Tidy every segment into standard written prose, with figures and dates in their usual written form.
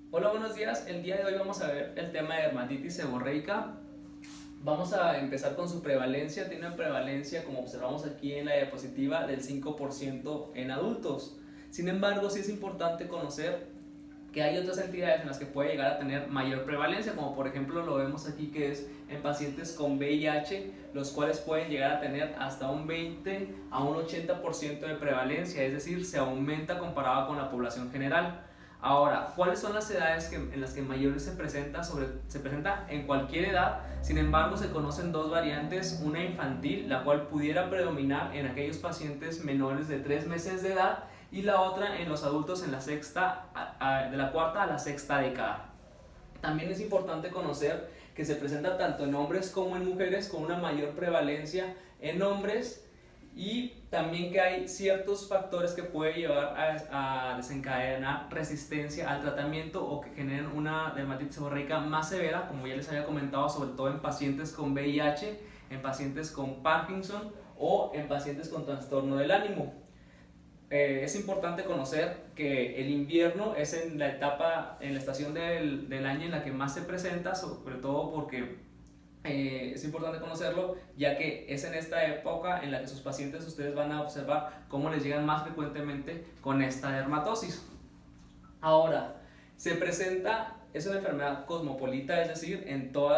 Hola, buenos días. El día de hoy vamos a ver el tema de dermatitis seborreica. Vamos a empezar con su prevalencia. Tiene una prevalencia, como observamos aquí en la diapositiva, del 5% en adultos. Sin embargo, sí es importante conocer que hay otras entidades en las que puede llegar a tener mayor prevalencia, como por ejemplo lo vemos aquí, que es en pacientes con VIH, los cuales pueden llegar a tener hasta un 20 a un 80% de prevalencia, es decir, se aumenta comparado con la población general. Ahora, ¿cuáles son las edades en las que mayor se presenta en cualquier edad? Sin embargo, se conocen dos variantes, una infantil, la cual pudiera predominar en aquellos pacientes menores de 3 meses de edad, y la otra en los adultos en la de la cuarta a la sexta década. También es importante conocer que se presenta tanto en hombres como en mujeres, con una mayor prevalencia en hombres, y también que hay ciertos factores que pueden llevar a desencadenar resistencia al tratamiento o que generen una dermatitis seborreica más severa, como ya les había comentado, sobre todo en pacientes con VIH, en pacientes con Parkinson o en pacientes con trastorno del ánimo. Es importante conocer que el invierno es en la etapa, en la estación del año en la que más se presenta, sobre todo porque es importante conocerlo, ya que es en esta época en la que sus pacientes ustedes van a observar cómo les llegan más frecuentemente con esta dermatosis. Ahora, se presenta, es una enfermedad cosmopolita, es decir, en todo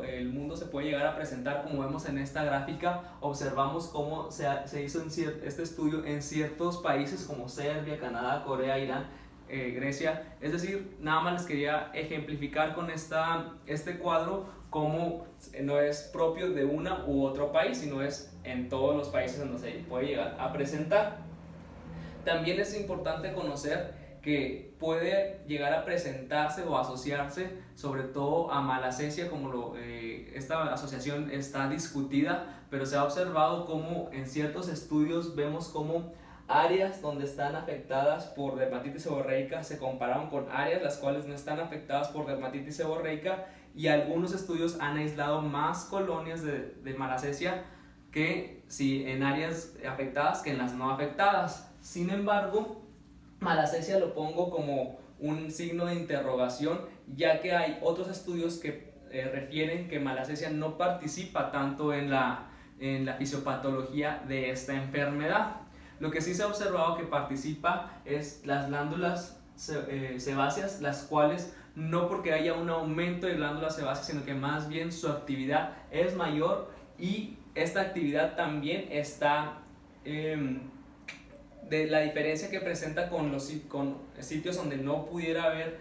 el mundo se puede llegar a presentar, como vemos en esta gráfica, observamos cómo se hizo este estudio en ciertos países como Serbia, Canadá, Corea, Irán, Grecia. Es decir, nada más les quería ejemplificar con este cuadro cómo no es propio de una u otro país, sino es en todos los países donde se puede llegar a presentar. También es importante conocer que puede llegar a presentarse o asociarse sobre todo a malacesia, esta asociación está discutida, pero se ha observado como en ciertos estudios vemos como áreas donde están afectadas por dermatitis seborreica se compararon con áreas las cuales no están afectadas por dermatitis seborreica, y algunos estudios han aislado más colonias de malacesia que si en áreas afectadas que en las no afectadas. Sin embargo, malacesia lo pongo como un signo de interrogación, ya que hay otros estudios que refieren que malacesia no participa tanto en la fisiopatología de esta enfermedad. Lo que sí se ha observado que participa es las glándulas sebáceas, las cuales no porque haya un aumento de glándulas sebáceas, sino que más bien su actividad es mayor, y esta actividad también está de la diferencia que presenta con sitios donde no pudiera haber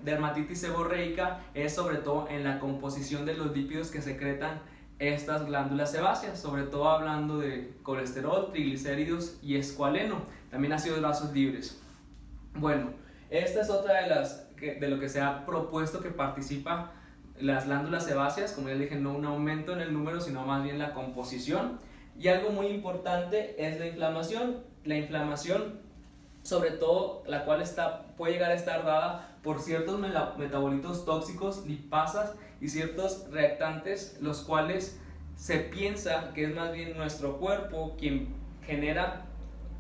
dermatitis seborreica es sobre todo en la composición de los lípidos que secretan estas glándulas sebáceas, sobre todo hablando de colesterol, triglicéridos y escualeno, también ácidos grasos libres. Bueno, esta es otra de lo que se ha propuesto que participa las glándulas sebáceas, como ya dije, no un aumento en el número, sino más bien la composición. Y algo muy importante es la inflamación. La inflamación, sobre todo la cual puede llegar a estar dada por ciertos metabolitos tóxicos, lipasas y ciertos reactantes, los cuales se piensa que es más bien nuestro cuerpo quien genera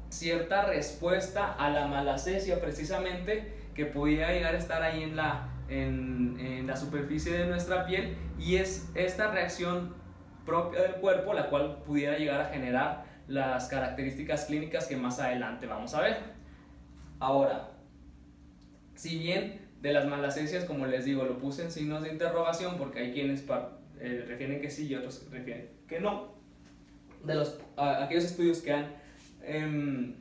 cierta respuesta a la malacesia, precisamente, que pudiera llegar a estar ahí en la superficie de nuestra piel, y es esta reacción propia del cuerpo la cual pudiera llegar a generar las características clínicas que más adelante vamos a ver. Ahora, si bien de las malacesias, como les digo, lo puse en signos de interrogación porque hay quienes refieren que sí y otros refieren que no, aquellos estudios que han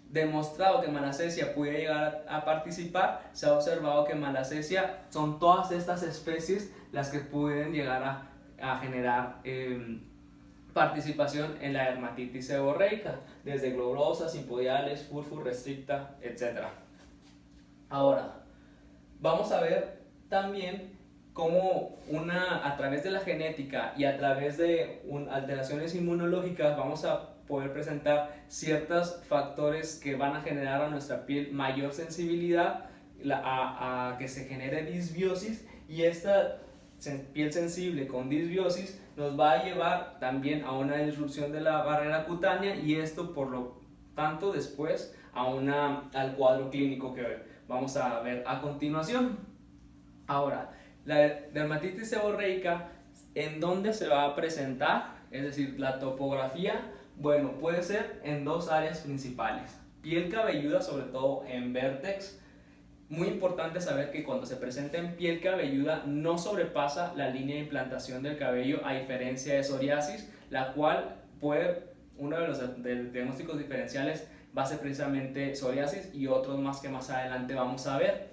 demostrado que malacesia puede llegar a participar, se ha observado que malacesia son todas estas especies las que pueden llegar a generar participación en la dermatitis seborreica, desde globosas, simpodiales, furfur, restricta, etc. Ahora, vamos a ver también cómo a través de la genética y a través de alteraciones inmunológicas vamos a poder presentar ciertos factores que van a generar a nuestra piel mayor sensibilidad a que se genere disbiosis, y esta piel sensible con disbiosis nos va a llevar también a una disrupción de la barrera cutánea, y esto por lo tanto después al cuadro clínico que vamos a ver a continuación. Ahora, la dermatitis seborreica, ¿en dónde se va a presentar? Es decir, la topografía, bueno, puede ser en dos áreas principales. Piel cabelluda, sobre todo en vértex. Muy importante saber que cuando se presenta en piel cabelluda no sobrepasa la línea de implantación del cabello, a diferencia de psoriasis, la cual uno de los diagnósticos diferenciales va a ser precisamente psoriasis y otros más que más adelante vamos a ver.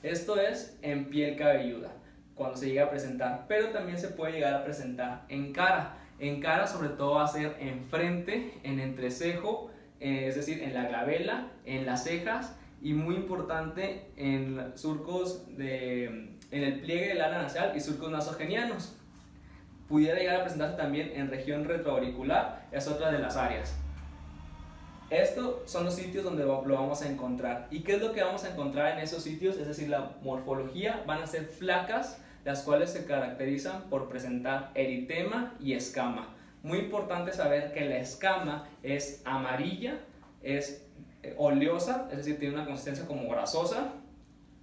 Esto es en piel cabelluda, cuando se llega a presentar, pero también se puede llegar a presentar en cara. En cara sobre todo va a ser en frente, en entrecejo, es decir, en la glabela, en las cejas y muy importante en surcos en el pliegue del ala nasal y surcos nasogenianos. Pudiera llegar a presentarse también en región retroauricular, es otra de las áreas. Estos son los sitios donde lo vamos a encontrar. ¿Y qué es lo que vamos a encontrar en esos sitios? Es decir, la morfología van a ser placas, las cuales se caracterizan por presentar eritema y escama. Muy importante saber que la escama es amarilla, es oleosa, es decir, tiene una consistencia como grasosa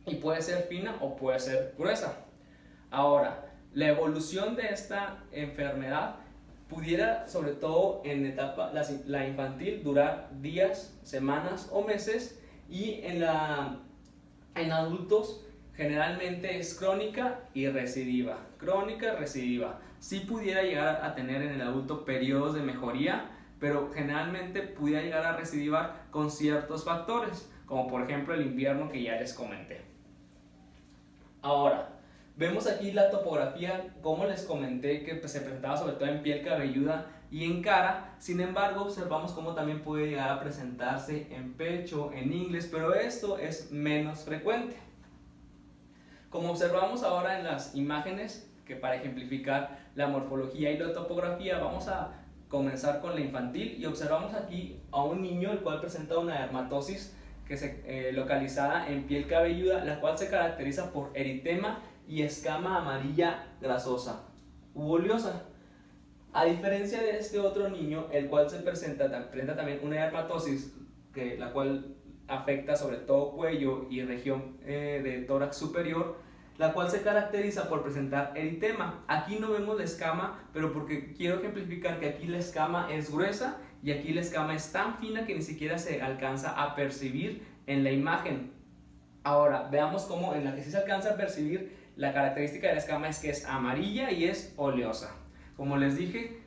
y puede ser fina o puede ser gruesa. Ahora, la evolución de esta enfermedad pudiera, sobre todo en etapa la infantil, durar días, semanas o meses, y en adultos generalmente es crónica y recidiva. Crónica y recidiva. Sí pudiera llegar a tener en el adulto periodos de mejoría, pero generalmente pudiera llegar a recidivar con ciertos factores, como por ejemplo el invierno que ya les comenté. Ahora, vemos aquí la topografía, como les comenté, que se presentaba sobre todo en piel cabelluda y en cara. Sin embargo, observamos cómo también puede llegar a presentarse en pecho, en ingles, pero esto es menos frecuente. Como observamos ahora en las imágenes, que para ejemplificar la morfología y la topografía, vamos a comenzar con la infantil y observamos aquí a un niño el cual presenta una dermatosis localizada en piel cabelluda, la cual se caracteriza por eritema y escama amarilla grasosa u oleosa. A diferencia de este otro niño, el cual presenta también una dermatosis, la cual afecta sobre todo cuello y región de tórax superior, la cual se caracteriza por presentar eritema. Aquí no vemos la escama, pero porque quiero ejemplificar que aquí la escama es gruesa y aquí la escama es tan fina que ni siquiera se alcanza a percibir en la imagen. Ahora, veamos cómo en la que sí se alcanza a percibir, la característica de la escama es que es amarilla y es oleosa. Como les dije,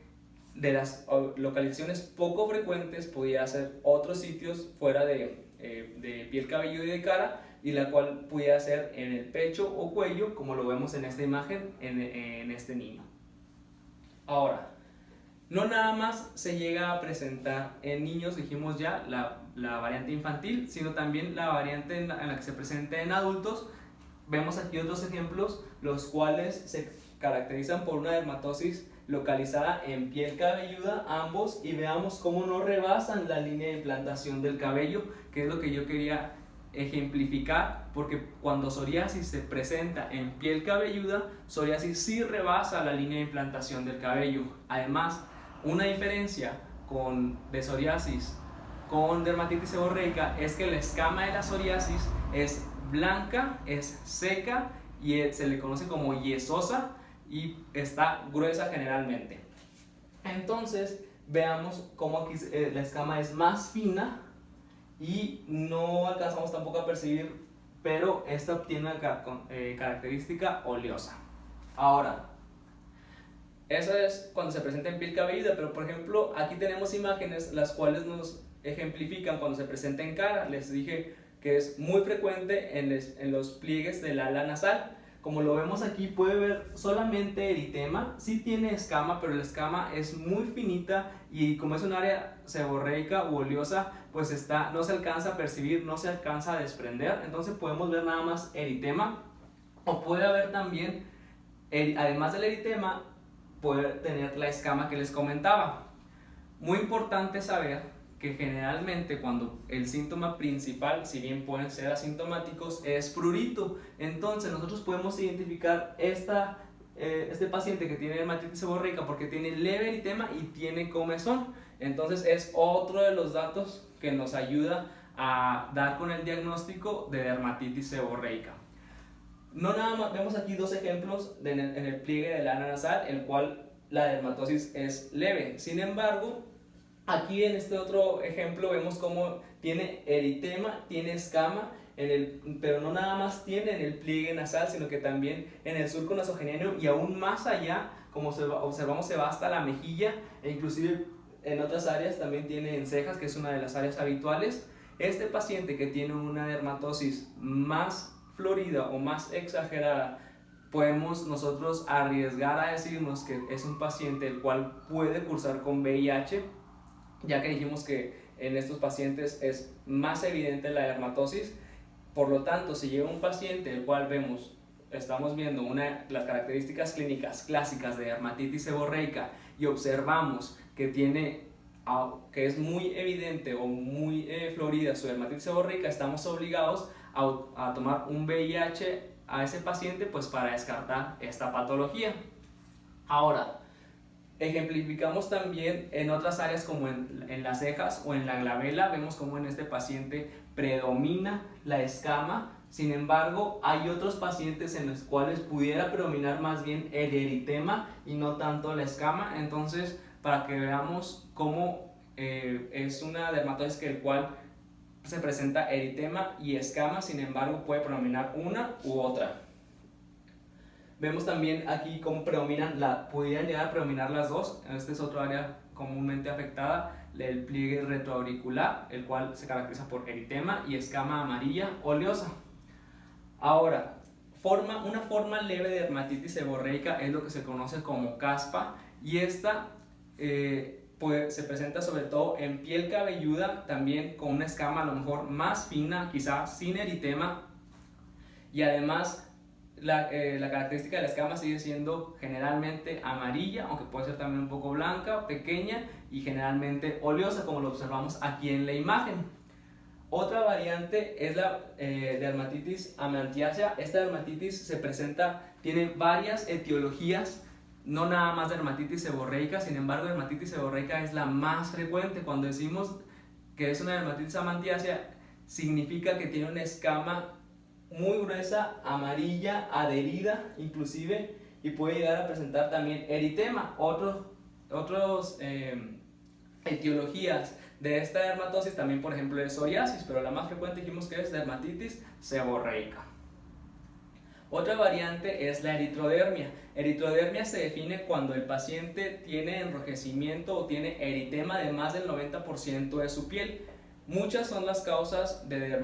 de las localizaciones poco frecuentes podía ser otros sitios fuera de piel cabelluda y de cara, y la cual pudiera ser en el pecho o cuello, como lo vemos en esta imagen en este niño. Ahora, no nada más se llega a presentar en niños, dijimos ya, la variante infantil, sino también la variante en la que se presenta en adultos. Vemos aquí otros ejemplos, los cuales se caracterizan por una dermatosis localizada en piel cabelluda, ambos, y veamos cómo no rebasan la línea de implantación del cabello, que es lo que yo quería ejemplificar, porque cuando psoriasis se presenta en piel cabelluda, psoriasis sí rebasa la línea de implantación del cabello. Además, una diferencia de psoriasis con dermatitis seborreica es que la escama de la psoriasis es blanca, es seca y se le conoce como yesosa y está gruesa generalmente. Entonces veamos cómo aquí la escama es más fina y no alcanzamos tampoco a percibir, pero esta tiene una característica oleosa. Ahora, eso es cuando se presenta en piel cabelluda, pero por ejemplo aquí tenemos imágenes las cuales nos ejemplifican cuando se presenta en cara. Les dije que es muy frecuente en los pliegues del ala nasal. Como lo vemos aquí, puede ver solamente eritema, sí tiene escama, pero la escama es muy finita y como es un área seborreica u oleosa, pues no se alcanza a percibir, no se alcanza a desprender, entonces podemos ver nada más eritema, o puede haber también, además del eritema, puede tener la escama que les comentaba. Muy importante saber que generalmente cuando el síntoma principal, si bien pueden ser asintomáticos, es prurito. Entonces nosotros podemos identificar este paciente que tiene dermatitis seborreica porque tiene leve eritema y tiene comezón. Entonces es otro de los datos que nos ayuda a dar con el diagnóstico de dermatitis seborreica. No nada más, vemos aquí dos ejemplos en el pliegue del ano nasal, el cual la dermatosis es leve. Sin embargo, aquí en este otro ejemplo vemos cómo tiene eritema, tiene escama, pero no nada más tiene en el pliegue nasal, sino que también en el surco nasogeniano y aún más allá, como observamos, se va hasta la mejilla e inclusive en otras áreas también tiene en cejas, que es una de las áreas habituales. Este paciente que tiene una dermatosis más florida o más exagerada, podemos nosotros arriesgar a decirnos que es un paciente el cual puede cursar con VIH, ya que dijimos que en estos pacientes es más evidente la dermatosis. Por lo tanto, si llega un paciente el cual estamos viendo las características clínicas clásicas de dermatitis seborreica y observamos que es muy evidente o muy florida su dermatitis seborreica, estamos obligados a tomar un VIH a ese paciente pues para descartar esta patología. Ahora, ejemplificamos también en otras áreas como en las cejas o en la glabela, vemos como en este paciente predomina la escama. Sin embargo, hay otros pacientes en los cuales pudiera predominar más bien el eritema y no tanto la escama. Entonces, para que veamos cómo es una dermatosis que el cual se presenta eritema y escama, sin embargo puede predominar una u otra. Vemos también aquí cómo pudieran llegar a predominar las dos. Este es otro área comúnmente afectada, el pliegue retroauricular, el cual se caracteriza por eritema y escama amarilla oleosa. Ahora, una forma leve de dermatitis seborreica es lo que se conoce como caspa, y esta se presenta sobre todo en piel cabelluda, también con una escama a lo mejor más fina, quizás sin eritema, y además la característica de la escama sigue siendo generalmente amarilla, aunque puede ser también un poco blanca, pequeña y generalmente oleosa, como lo observamos aquí en la imagen. Otra variante es la dermatitis amantiacea. Esta dermatitis tiene varias etiologías, no nada más dermatitis seborreica. Sin embargo, dermatitis seborreica es la más frecuente. Cuando decimos que es una dermatitis amantiacea, significa que tiene una escama muy gruesa, amarilla, adherida inclusive, y puede llegar a presentar también eritema. Otras etiologías de esta dermatosis también, por ejemplo, es psoriasis, pero la más frecuente dijimos que es dermatitis seborreica. Otra variante es la eritrodermia. Eritrodermia se define cuando el paciente tiene enrojecimiento o tiene eritema de más del 90% de su piel. Muchas son las causas de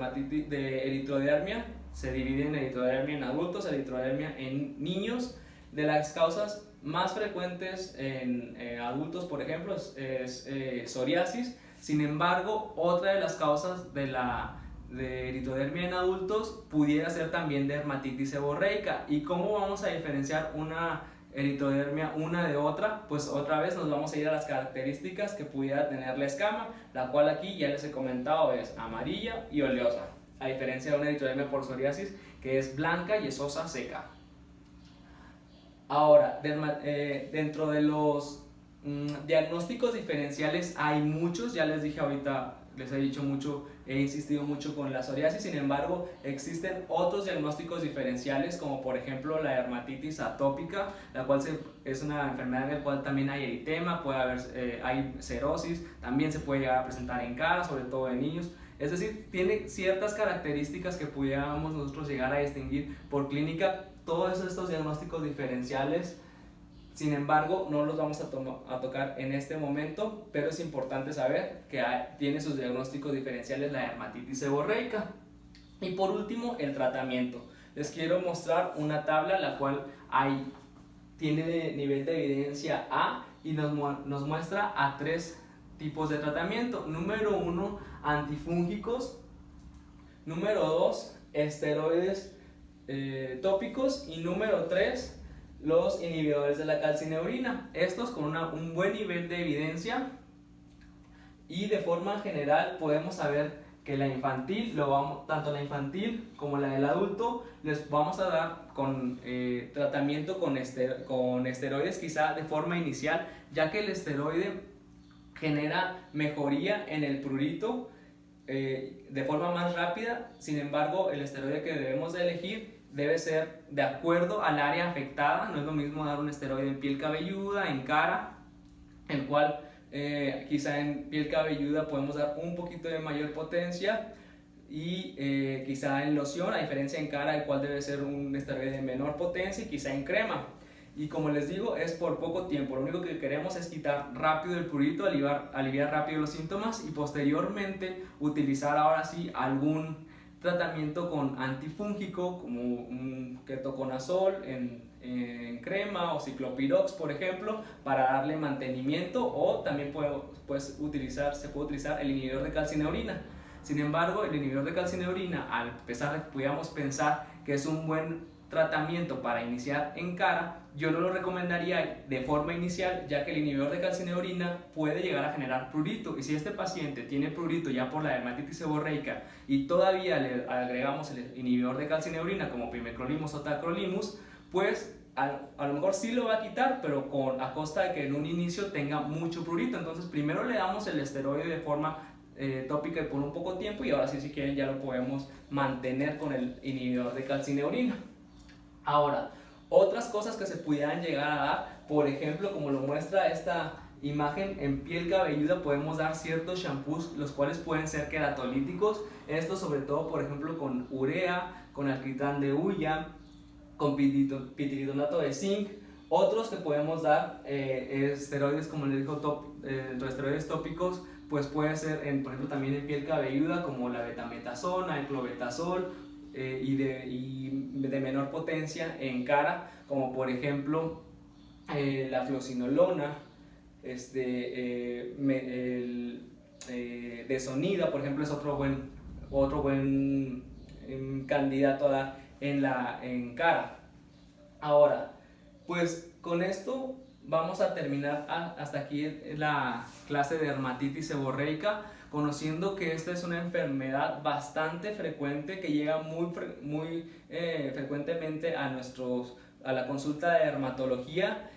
eritrodermia. Se divide en eritrodermia en adultos, eritrodermia en niños. De las causas más frecuentes en adultos, por ejemplo, es psoriasis. Sin embargo, otra de las causas de eritrodermia en adultos pudiera ser también dermatitis seborreica. ¿Y cómo vamos a diferenciar una eritrodermia una de otra? Pues otra vez nos vamos a ir a las características que pudiera tener la escama, la cual aquí ya les he comentado es amarilla y oleosa, a diferencia de una eritrodermia por psoriasis que es blanca, yesosa, seca. Ahora, dentro de los diagnósticos diferenciales hay muchos, ya les dije ahorita, les he dicho mucho, he insistido mucho con la psoriasis. Sin embargo, existen otros diagnósticos diferenciales, como por ejemplo la dermatitis atópica, la cual es una enfermedad en la cual también hay eritema, hay cerosis, también se puede llegar a presentar en cara, sobre todo en niños. Es decir, tiene ciertas características que pudiéramos nosotros llegar a distinguir por clínica todos estos diagnósticos diferenciales. Sin embargo, no los vamos a tocar en este momento, pero es importante saber que tiene sus diagnósticos diferenciales la dermatitis seborreica. Y por último, el tratamiento. Les quiero mostrar una tabla la cual tiene nivel de evidencia A y nos muestra a 3 tipos de tratamiento. Número 1, antifúngicos. Número 2, esteroides tópicos. Y número 3, los inhibidores de la calcineurina. Estos con un buen nivel de evidencia, y de forma general podemos saber que tanto la infantil como la del adulto, les vamos a dar con tratamiento con esteroides, quizá de forma inicial, ya que el esteroide genera mejoría en el prurito de forma más rápida. Sin embargo, el esteroide que debemos de elegir debe ser de acuerdo al área afectada. No es lo mismo dar un esteroide en piel cabelluda, en cara, el cual quizá en piel cabelluda podemos dar un poquito de mayor potencia, y quizá en loción, a diferencia en cara, el cual debe ser un esteroide de menor potencia, y quizá en crema. Y como les digo, es por poco tiempo. Lo único que queremos es quitar rápido el prurito, aliviar rápido los síntomas, y posteriormente utilizar ahora sí algún tratamiento con antifúngico, como un ketoconazol en crema, o ciclopirox, por ejemplo, para darle mantenimiento. O también se puede utilizar el inhibidor de calcineurina. Sin embargo, el inhibidor de calcineurina, a pesar de que pudiéramos pensar que es un buen tratamiento para iniciar en cara, yo no lo recomendaría de forma inicial, ya que el inhibidor de calcineurina puede llegar a generar prurito, y si este paciente tiene prurito ya por la dermatitis seborreica y todavía le agregamos el inhibidor de calcineurina como pimecrolimus o tacrolimus, pues a lo mejor sí lo va a quitar, pero a costa de que en un inicio tenga mucho prurito. Entonces primero le damos el esteroide de forma tópica y por un poco tiempo, y ahora sí, si quieren, ya lo podemos mantener con el inhibidor de calcineurina. Ahora, otras cosas que se pudieran llegar a dar, por ejemplo, como lo muestra esta imagen, en piel cabelluda podemos dar ciertos shampoos, los cuales pueden ser queratolíticos. Esto sobre todo, por ejemplo, con urea, con alquitrán de hulla, con pitiritonato de zinc. Otros que podemos dar esteroides, como les digo, esteroides tópicos, pues puede ser, por ejemplo, también en piel cabelluda, como la betametasona, el clobetasol, y de menor potencia en cara, como por ejemplo la fluocinolona, Desonida, por ejemplo, es otro buen candidato a dar en cara. Ahora, pues con esto vamos a terminar hasta aquí la clase de dermatitis seborreica, conociendo que esta es una enfermedad bastante frecuente que llega muy frecuentemente a la consulta de dermatología,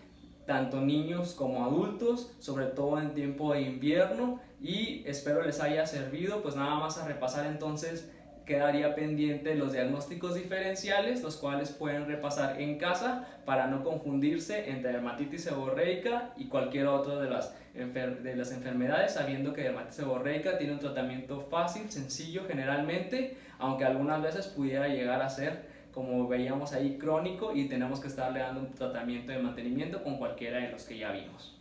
tanto niños como adultos, sobre todo en tiempo de invierno. Y espero les haya servido. Pues nada más a repasar, entonces quedaría pendiente los diagnósticos diferenciales, los cuales pueden repasar en casa para no confundirse entre dermatitis seborreica y cualquier otra de las enfermedades, sabiendo que dermatitis seborreica tiene un tratamiento fácil, sencillo generalmente, aunque algunas veces pudiera llegar a ser, como veíamos ahí, crónico, y tenemos que estarle dando un tratamiento de mantenimiento con cualquiera de los que ya vimos.